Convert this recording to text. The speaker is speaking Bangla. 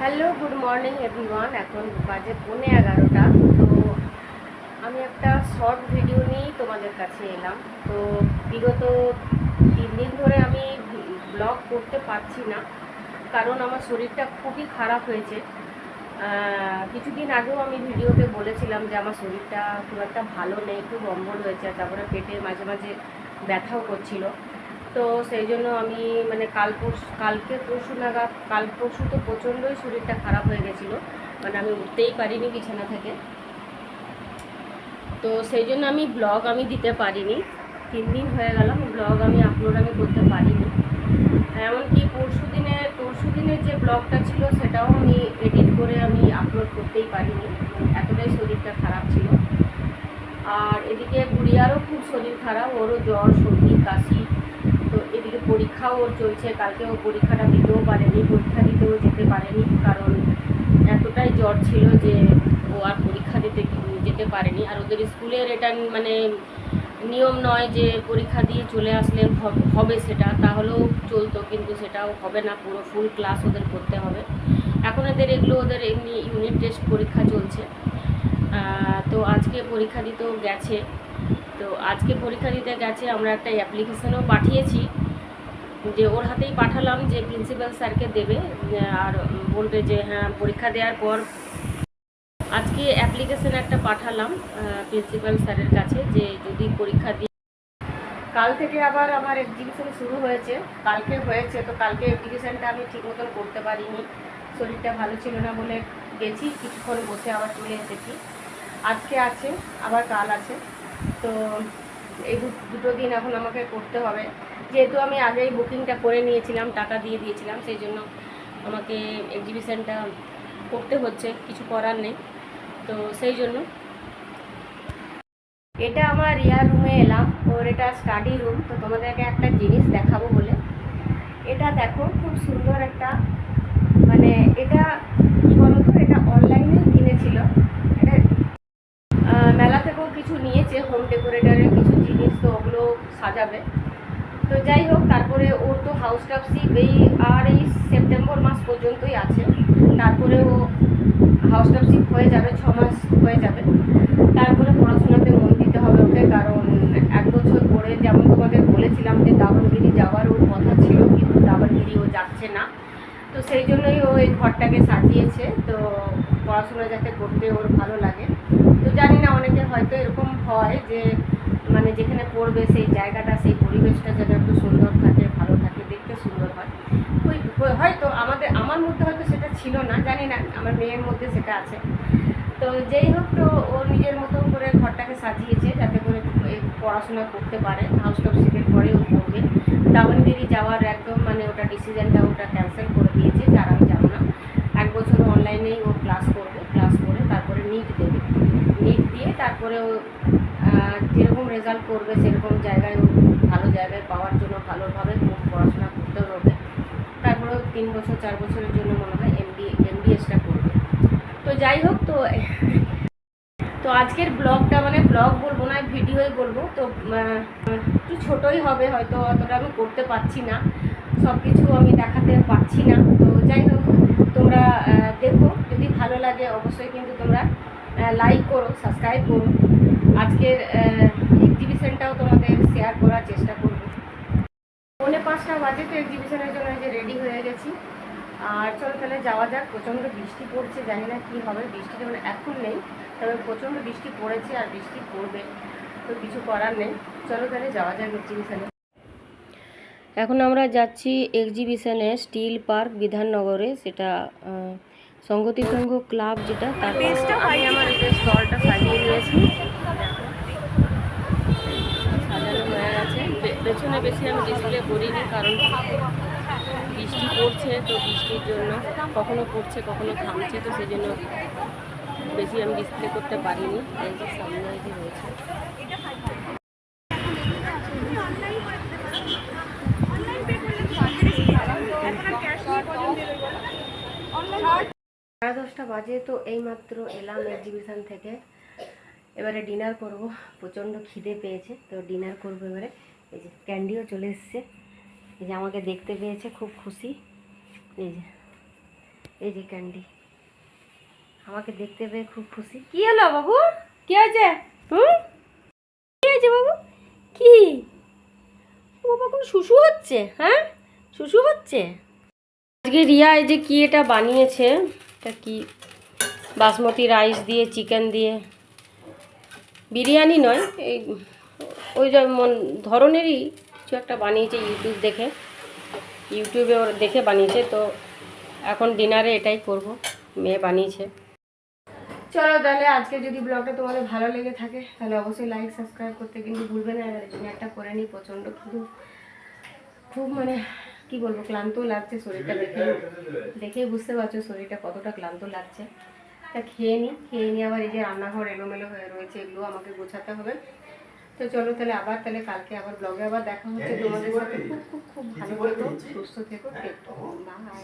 Hello, good morning everyone. এখন বাজে 11:15। তো আমি একটা শর্ট ভিডিও নিয়েই তোমাদের কাছে এলাম। তো বিগত 3 দিন ধরে আমি ব্লগ করতে পারছি না, কারণ আমার শরীরটা খুবই খারাপ হয়েছে। কিছুদিন আগেও আমি ভিডিওতে বলেছিলাম যে আমার শরীরটা খুব একটা ভালো নেই, খুব অম্বল হয়েছে, তারপরে পেটে মাঝে মাঝে ব্যথাও করছিল। তো সেই জন্য আমি মানে কালকে পরশু নাগাদ, কাল পরশু তো প্রচণ্ডই শরীরটা খারাপ হয়ে গেছিলো, মানে আমি উঠতেই পারিনি বিছানা থেকে। তো সেই জন্য আমি ব্লগ দিতে পারিনি। 3 দিন হয়ে গেল ব্লগ আপলোড করতে পারিনি। এমনকি পরশু দিনের যে ব্লগটা ছিল সেটাও আমি এডিট করে আপলোড করতেই পারিনি, এতটাই শরীরটা খারাপ ছিল। আর এদিকে গুড়িয়ারও খুব শরীর খারাপ, ওরও জ্বর, সর্দি, কাশি। তো এদিকে পরীক্ষাও ওর চলছে, কালকে ও পরীক্ষাটা দিতেও পারেনি, পরীক্ষা দিতেও যেতে পারেনি, কারণ এতটাই জ্বর ছিল যে ও আর পরীক্ষা দিতে যেতে পারেনি। আর ওদের স্কুলের এটা মানে নিয়ম নয় যে পরীক্ষা দিয়ে চলে আসলে হবে, সেটা তাহলেও চলতো, কিন্তু সেটাও হবে না, পুরো ফুল ক্লাস ওদের করতে হবে। এখন ওদের এমনি ইউনিট টেস্ট পরীক্ষা চলছে। তো আজকে পরীক্ষা দিতেও গেছে। তো আজকে পরীক্ষা দিতে গেছে, আমরা একটা অ্যাপ্লিকেশনও পাঠিয়েছি, যে ওর হাতেই পাঠালাম যে প্রিন্সিপাল স্যারকে দেবে, আর বলবে যে হ্যাঁ পরীক্ষা দেওয়ার পর। আজকে অ্যাপ্লিকেশন একটা পাঠালাম প্রিন্সিপাল স্যারের কাছে, যে যদি পরীক্ষা দিই। কাল থেকে আবার আমার এক্সিবিশন শুরু হয়েছে, কালকে হয়েছে। তো কালকে এক্সিবিশনটা আমি ঠিক মতন করতে পারিনি, শরীরটা ভালো ছিল না বলে গেছি, কিছুক্ষণ বসে আবার চলে এসেছি। আজকে আছে, আবার কাল আছে। তো এই দুটো দিন এখন আমাকে করতে হবে, যেহেতু আমি আগেই বুকিংটা করে নিয়েছিলাম, টাকা দিয়ে দিয়েছিলাম, সেই জন্য আমাকে এক্সিবিশনটা করতে হচ্ছে, কিছু করার নেই। তো সেই জন্য এটা আমার রিয়া রুমে এলাম, ওর এটা স্টাডি রুম। তো তোমাদেরকে একটা জিনিস দেখাবো বলে, এটা দেখো, খুব সুন্দর একটা, মানে এটা কী বলতো, এটা অনলাইনে কিনেছিল, এটা মেলা থেকেও কিছু নিয়েছে, হোম ডেকোরেটারের কিছু জিনিস, তো ওগুলো সাজাবে। তো যাই হোক, তারপরে ওর তো হাউস টাফশিপ এই সেপ্টেম্বর মাস পর্যন্তই আছে, তারপরে ও হাউস টাফশিপ হয়ে যাবে, 6 মাস হয়ে যাবে। তারপরে পড়াশোনাতে মন দিতে হবে ওকে, কারণ 1 বছর পরে, যেমন তোমাদের বলেছিলাম যে দাবনগিরি যাওয়ার ওর কথা ছিল, কিন্তু দাবনগিরি ও যাচ্ছে না। তো সেই জন্যই ও এই ঘরটাকে সাজিয়েছে, তো পড়াশোনা যাতে করতে ওর ভালো লাগে। তো জানি না, অনেকে হয়তো এরকম হয় যে মানে যেখানে পড়বে সেই জায়গাটা, সেই পরিবেশটা যেন একটু সুন্দর থাকে, ভালো থাকে, দেখতে সুন্দর হয়। হয়তো আমার মধ্যে হয়তো সেটা ছিল না, জানি না, আমার মেয়ের মধ্যে সেটা আছে। তো যেই হোক, তো ও নিজের মতো করে ঘরটাকে সাজিয়েছে যাতে করে পড়াশোনা করতে পারে। হাউস টাফশিপের পরে ও পড়বে। দাবনগিরি যাওয়ার একদম মানে ওটা ডিসিশনটা ওটা ক্যান্সেল করে দিয়েছে, যে আর আমি যাবো না। 1 বছর অনলাইনেই ও ক্লাস করবে, ক্লাস করে তারপরে নিট দেবে। নিট দিয়ে তারপরে ও যেরকম রেজাল্ট করবে সেরকম জায়গায় ও ভালো জায়গায় পাওয়ার জন্য ভালোভাবে পড়াশোনা করতে হবে। তারপরেও 3 বছর 4 বছরের জন্য মনে হয় এমবিএসটা করবে। তো যাই হোক, তো আজকের ব্লগটা মানে ব্লগ বলবো না, ভিডিওই বলবো। তো একটু ছোটোই হবে, হয়তো অতটা আমি করতে পারছি না, সব কিছু আমি দেখাতে পারছি না। তো যাই হোক, তোমরা দেখো, যদি ভালো লাগে অবশ্যই কিন্তু তোমরা লাইক করো, সাবস্ক্রাইব করো। আজকের এক্সিবিশনটাও তোমাদের শেয়ার করার চেষ্টা করবো। 4:45 বাজে, তো এক্সিবিশনের জন্য যে রেডি হয়ে গেছি। আর চলো তাহলে যাওয়া যাক। প্রচণ্ড বৃষ্টি পড়ছে, জানি না কী হবে, বৃষ্টিটা মানে এখন নেই, তবে প্রচণ্ড বৃষ্টি পড়েছে আর বৃষ্টি পড়বে, তো কিছু করার নেই। চলো তাহলে যাওয়া যাক এক্সিবিশনে। এখন আমরা যাচ্ছি এক্সিবিশনে, স্টিল পার্ক বিধাননগরে, সেটা সংগতি সংঘ ক্লাব যেটা, তার আমি আমার যে স্টলটা সাজিয়ে নিয়েছি, সাজানো হয়ে গেছে। পেছনে বেশি আমি ডিসপ্লে করিনি, কারণ বৃষ্টি পড়ছে, তো বৃষ্টির জন্য কখনো পড়ছে কখনো থামছে, তো সেই জন্য বেশি আমি ডিসপ্লে করতে পারিনি। এই যে সামনে যে রয়েছে, সাড়ে 10টা বাজে, তো এইমাত্র এলাম এক্সিবিশন থেকে। এবারে ডিনার করব, প্রচণ্ড খিদে পেয়েছে, তো ডিনার করবো এবারে। এই যে ক্যান্ডিও চলে এসছে, এই যে আমাকে দেখতে পেয়েছে, খুব খুশি। এই যে এই যে ক্যান্ডি আমাকে দেখতে পেয়ে খুব খুশি। কি হলো বাবু, কি হয়েছে? কি হয়েছে বাবু? কি বাবা, কোনো শুশু হচ্ছে? হ্যাঁ, শুশু হচ্ছে। আজকে রিয়া এই যে কি এটা বানিয়েছে, এটা কি বাসমতি রাইস দিয়ে চিকেন দিয়ে, বিরিয়ানি নয়, এই ওই যেমন ধরনেরই কিছু একটা বানিয়েছে ইউটিউবে ওর দেখে বানিয়েছে। তো এখন ডিনারে এটাই করব, মেয়ে বানিয়েছে। চলো তাহলে আজকে যদি ব্লগটা তোমাদের ভালো লেগে থাকে তাহলে অবশ্যই লাইক সাবস্ক্রাইব করতে কিন্তু ভুলবে না। এবার ডিনারটা করে নিই, প্রচণ্ড কিন্তু খুব মানে কি বলবো, ক্লান্ত লাগছে শরীরটা, দেখেই বুঝতে পারছো শরীরটা কতটা ক্লান্ত লাগছে। তা খেয়ে নিই আবার এই যে রান্নাঘর এলোমেলো হয়ে রয়েছে, এগুলো আমাকে গোছাতে হবে। তো চলো তাহলে তাহলে কালকে আবার ব্লগে আবার দেখা হচ্ছে তোমাদের সাথে। খুব খুব খুব ভালো থেকো, সুস্থ থেকো, বাই।